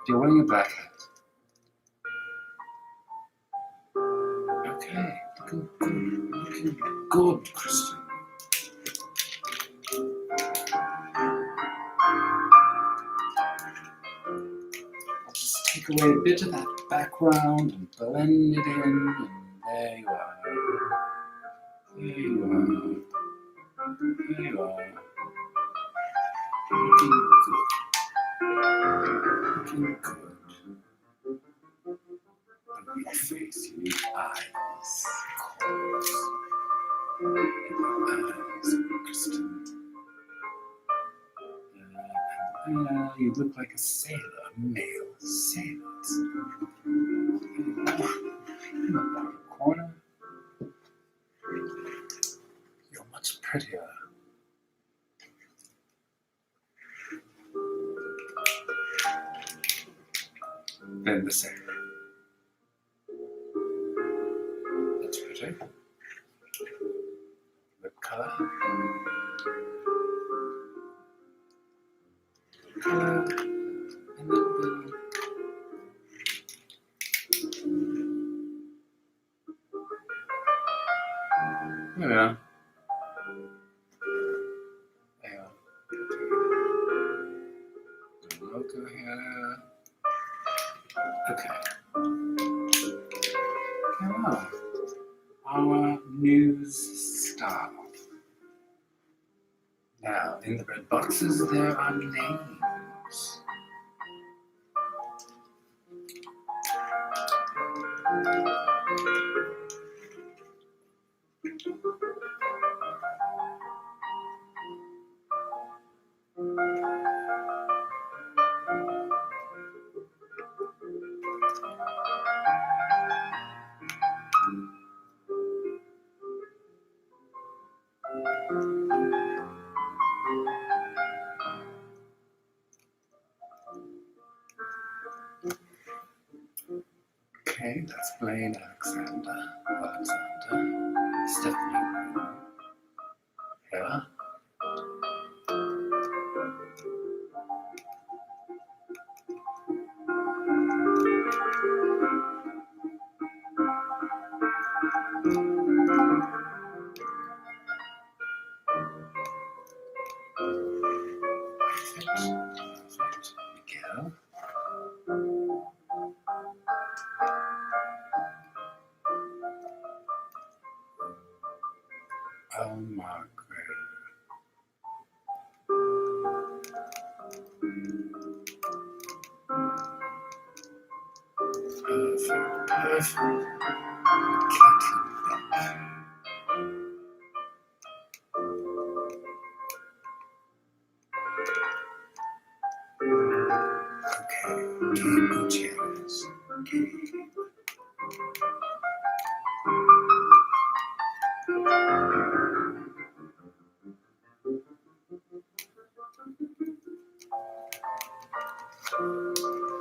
You're wearing a black hat. Okay, looking good, Kristen. I'll just take away a bit of that background and blend it in, and there you are. There you are. There you are. Looking good. Looking good. But your face, you need eyes, of course. Eyes, Kristen. You look like a sailor, a male sailor. In the bottom corner. You're much prettier. Than the sailor. That's pretty. Lip color. Color. And then there we are. There we are. Logo here. Okay. Here are our news staff. Now, in the red boxes, there are names. Okay, that's Blaine Alexander. Stephanie here. Perfect. Miguel. Oh, Margaret. Perfect. Okay, Gabe Gutierrez.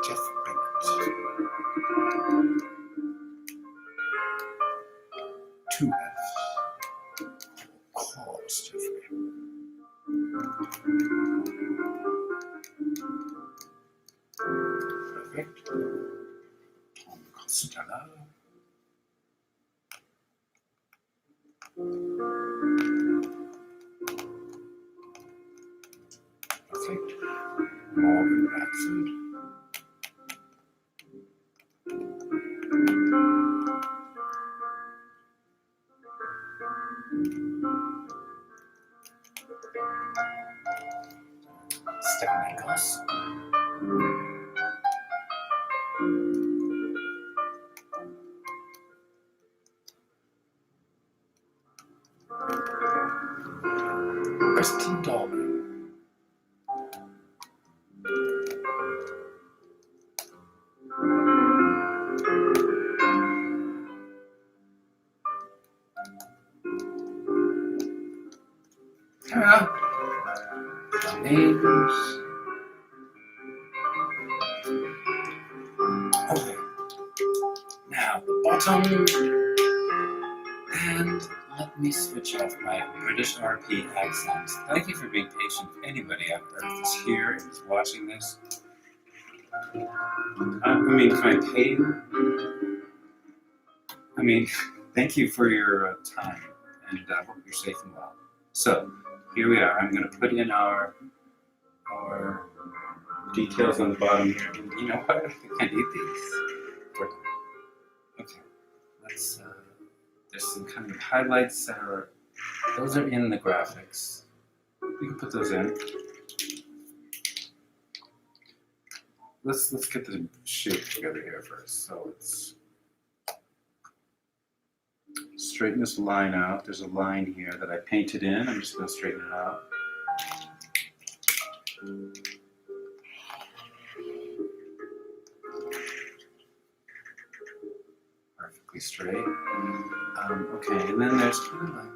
Jeff Bennett. 2 F's. Of course, Jeffrey. Perfect. Tom Costello. Perfect. Morgan Radford. Stephanie Goss. Kristen Dolman. Here the names. Okay. Now the bottom. And let me switch off my British RP accent. Thank you for being patient. If anybody on Earth is here and is watching this, I mean, can I pay you? I mean, thank you for your time, and I hope you're safe and well. So, here we are. I'm going to put in our details on the bottom here. You know what? I think I need these. Okay, let's, there's some kind of highlights that are, those are in the graphics. We can put those in. Let's get the shape together here first. So let's straighten this line out. There's a line here that I painted in. I'm just going to straighten it out. Perfectly straight. Okay, and then there's kind of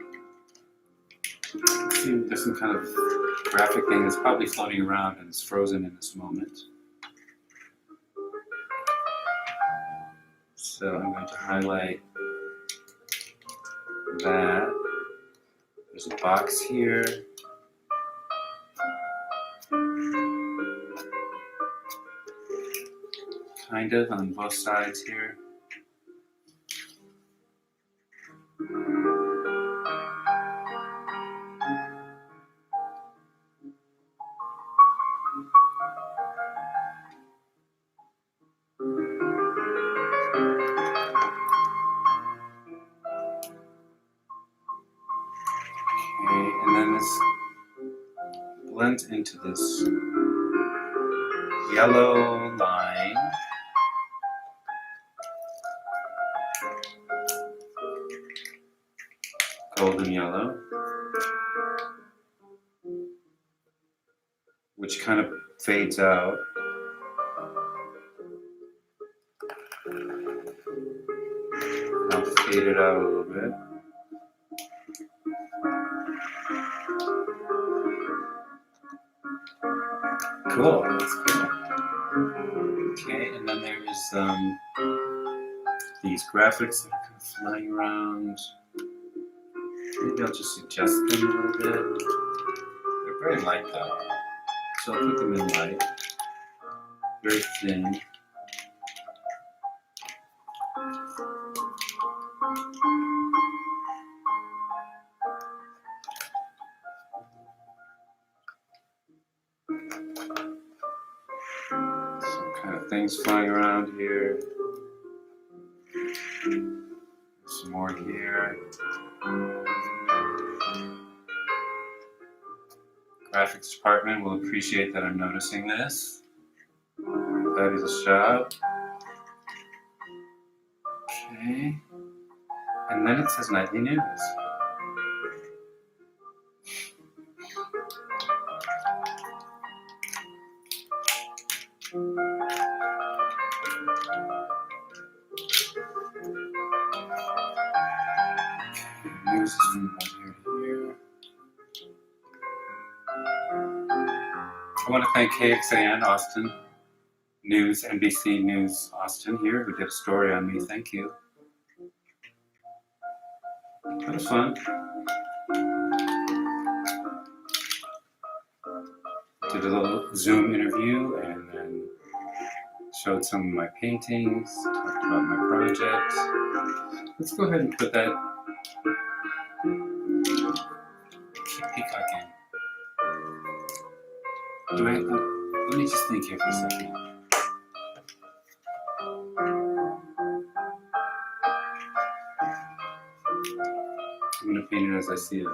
there's some kind of graphic thing that's probably floating around and it's frozen in this moment. So I'm going to highlight that. There's a box here. Kind of on both sides here. Okay, and then this blends into this yellow line. Golden yellow, which kind of fades out. I'll fade it out a little bit. Cool, that's cool. Okay, and then there's these graphics that are kind of flying around. Maybe I'll just adjust them a little bit. They're very light though, so I'll put them in light, very thin. Some kind of things flying around here. Some more here. Graphics department will appreciate that I'm noticing this. That is a shot. Okay. And then it says nightly news. News is from here to here. I want to thank KXAN Austin News, NBC News Austin here, who did a story on me. Thank you. That was fun. Did a little Zoom interview and then showed some of my paintings, talked about my project. Let's go ahead and put that peacock in. Let me just think here for a second. I'm going to paint it as I see it.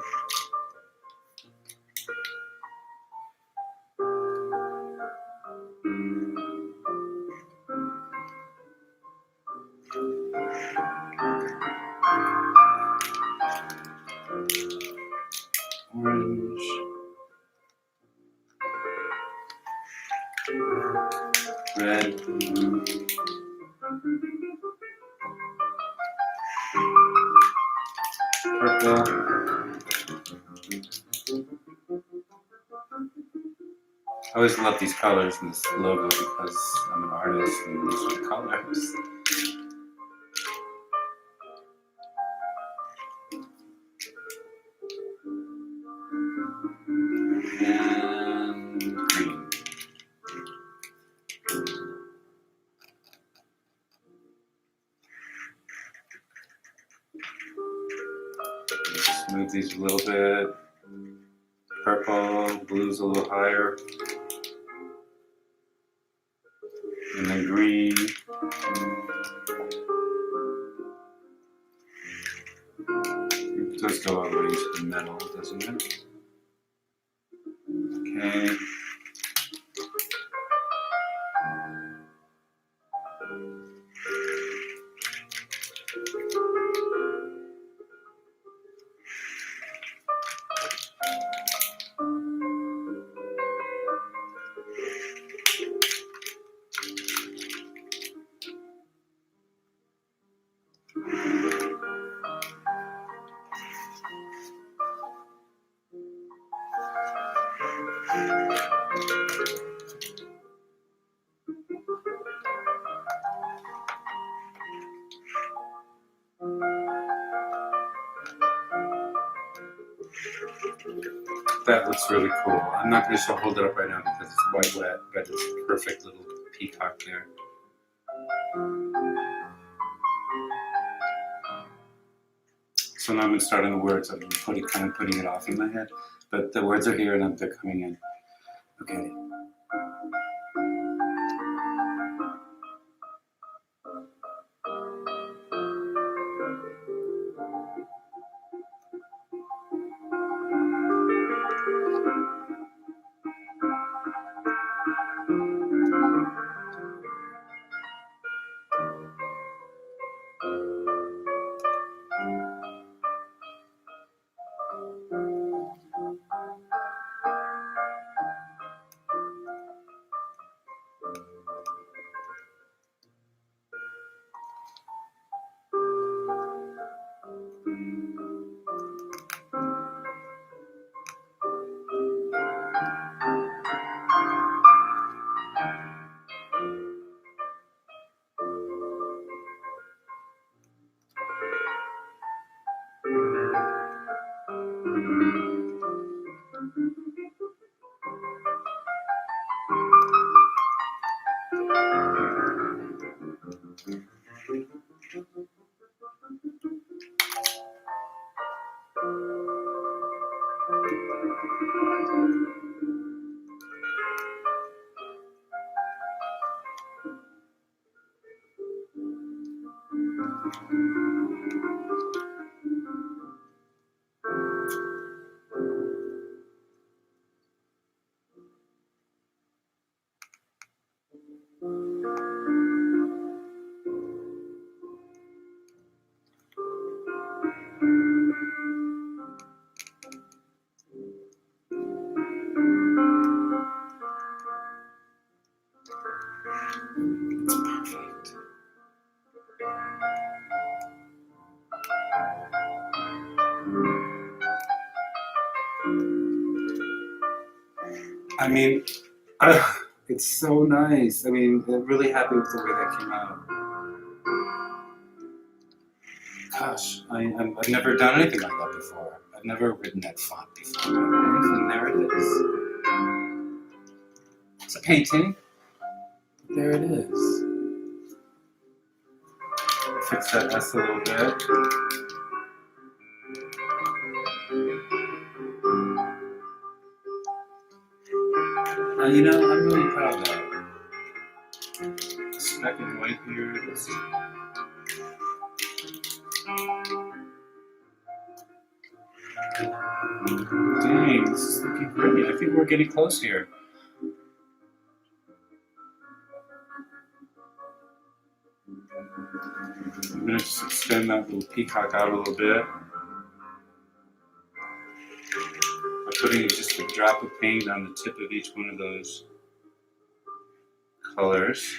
Orange. Red. Blue. Purple. I always love these colors in this logo because I'm an artist and these are the colors. Move these a little bit. Purple, blue's a little higher. And then green. It does go all the way into the middle, doesn't it? Okay. That looks really cool. I'm not going to hold it up right now because it's quite wet, but it's a perfect little peacock there. So now I'm going to start on the words. I'm kind of putting it off in my head, but the words are here and they're coming in. Okay. I mean, it's so nice. I mean, I'm really happy with the way that came out. Gosh, I've never done anything like that before. I've never written that font before in my life, and there it is. It's a painting. There it is. Fix that S a little bit. You know, I'm really proud of that. Speck and white here. Dang, this is looking great. I think we're getting close here. I'm going to just extend that little peacock out a little bit. I'm putting just a drop of paint on the tip of each one of those colors.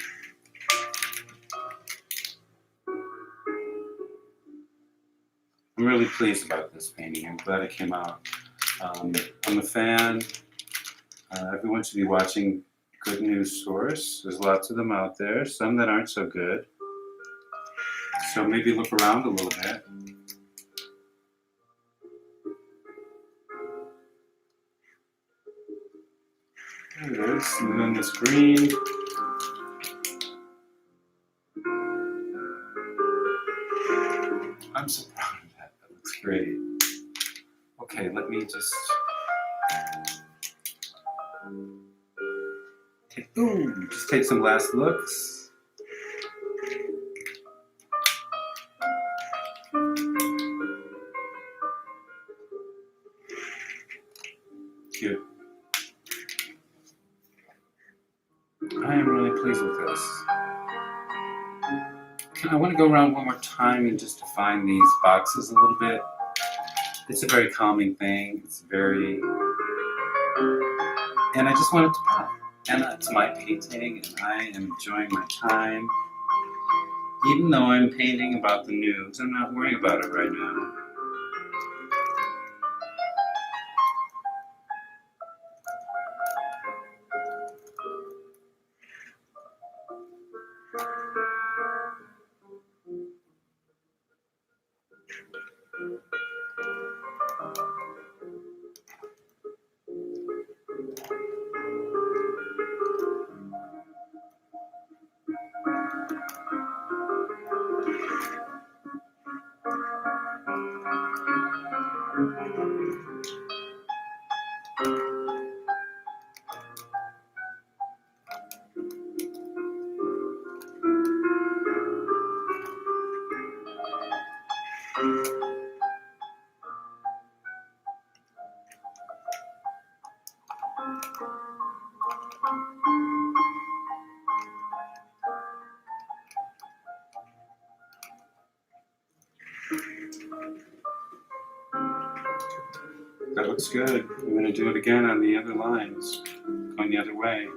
I'm really pleased about this painting. I'm glad it came out. I'm a fan. Everyone should be watching Good News Source. There's lots of them out there, some that aren't so good. So maybe look around a little bit. There it is. And then this green. I'm so proud of that. That looks great. Okay, let me just take some last looks. Cute. I am really pleased with this. I want to go around one more time and just define these boxes a little bit. It's a very calming thing. It's very, and I just want it to pop. And it's my painting, and I am enjoying my time. Even though I'm painting about the news, I'm not worrying about it right now. That looks good. I'm going to do it again on the other lines, going the other way.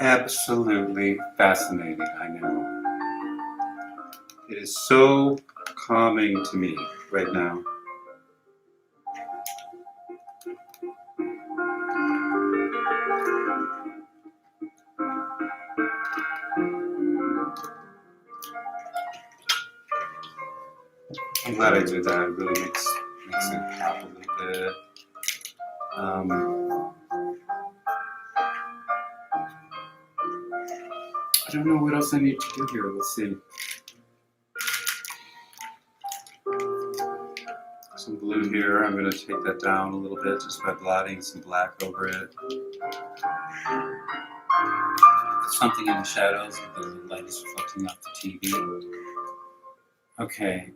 Absolutely fascinating, I know. It is so calming to me right now. I'm glad I did that. It really makes it pop a little bit. I don't know what else I need to do here. Let's see. Some blue here. I'm going to take that down a little bit just by blotting some black over it. Something in the shadows. The light is reflecting off the TV. Okay.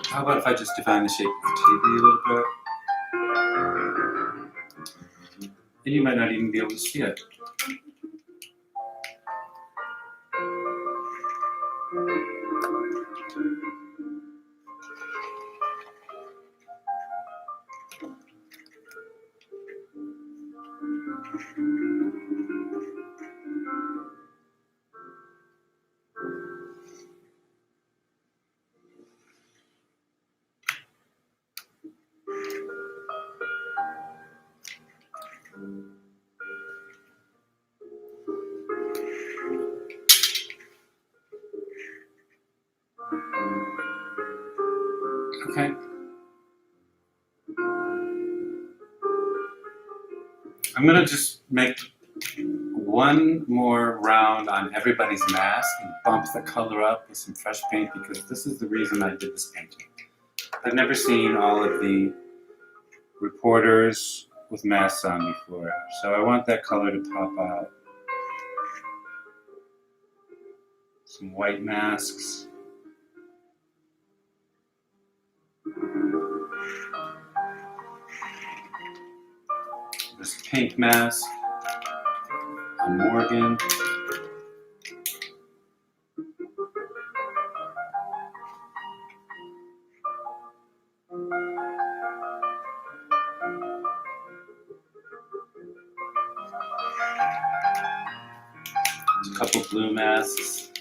How about if I just define the shape of the TV a little bit? And you might not even be able to see it. Okay. I'm going to just make one more round on everybody's mask and bump the color up with some fresh paint because this is the reason I did this painting. I've never seen all of the reporters with masks on before, so I want that color to pop out. Some white masks. This pink mask on Morgan. A couple blue masks.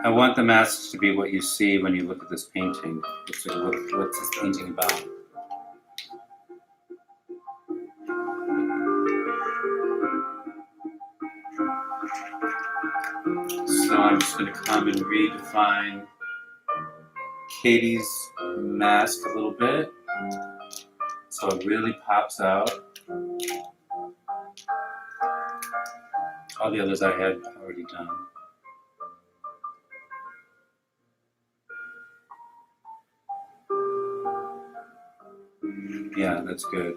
I want the masks to be what you see when you look at this painting. What's this painting about? So I'm just going to come and redefine Katie's mask a little bit so it really pops out. All the others I had already done. Yeah, that's good.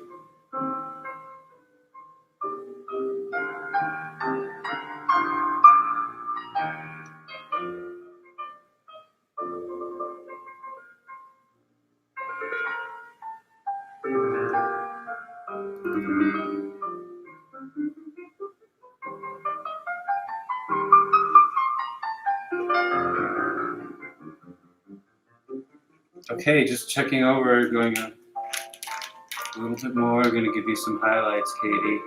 Okay, just checking over, going a little bit more. I'm going to give you some highlights, Katie.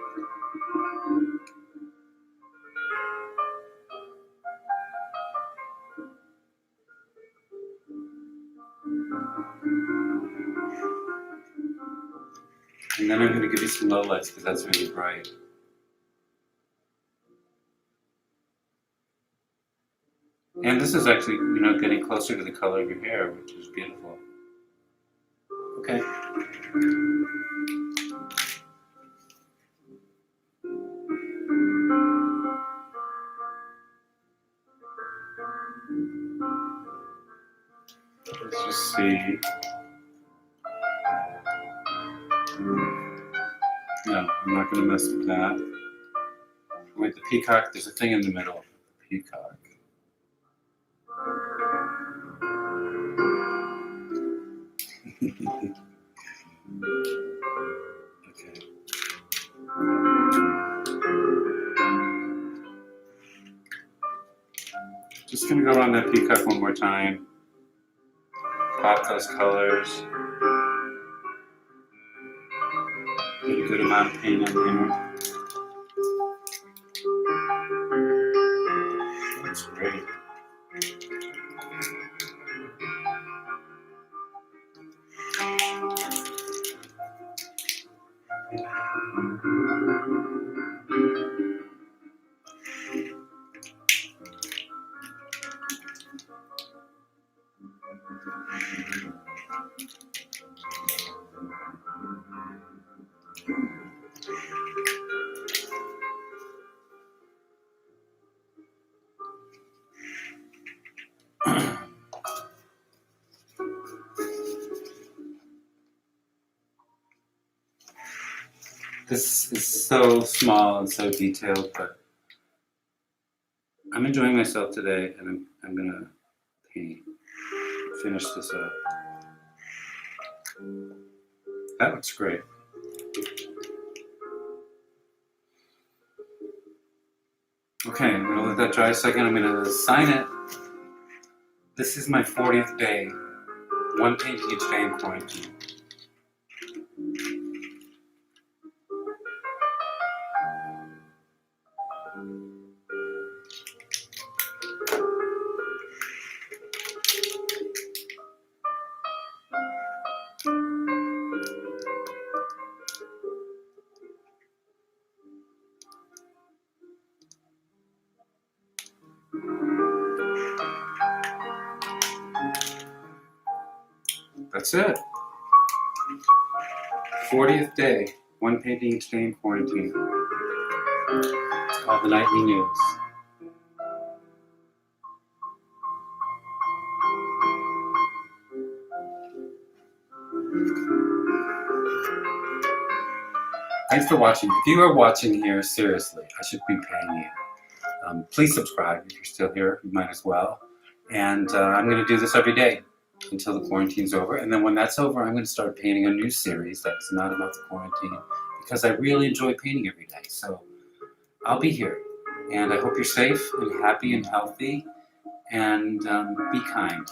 And then I'm going to give you some lowlights because that's really bright. And this is actually, getting closer to the color of your hair, which is beautiful. Okay. Let's just see. No, I'm not going to mess with that. Wait, the peacock, there's a thing in the middle of the peacock. Okay. Just going to go around that peacock one more time. Pop those colors. Get a good amount of paint on here. That's great. This is so small and so detailed, but I'm enjoying myself today, and I'm gonna finish this up. That looks great. Okay, I'm gonna let that dry a second. I'm gonna sign it. This is my 40th day. One painting each day in quarantine. That's it. 40th day. One painting each day in quarantine. It's called the Nightly News. Thanks for watching. If you are watching here, seriously, I should be paying you. Please subscribe if you're still here. You might as well. And I'm going to do this every day until the quarantine's over. And then when that's over, I'm going to start painting a new series that's not about the quarantine because I really enjoy painting every day. So I'll be here. And I hope you're safe and happy and healthy, and be kind.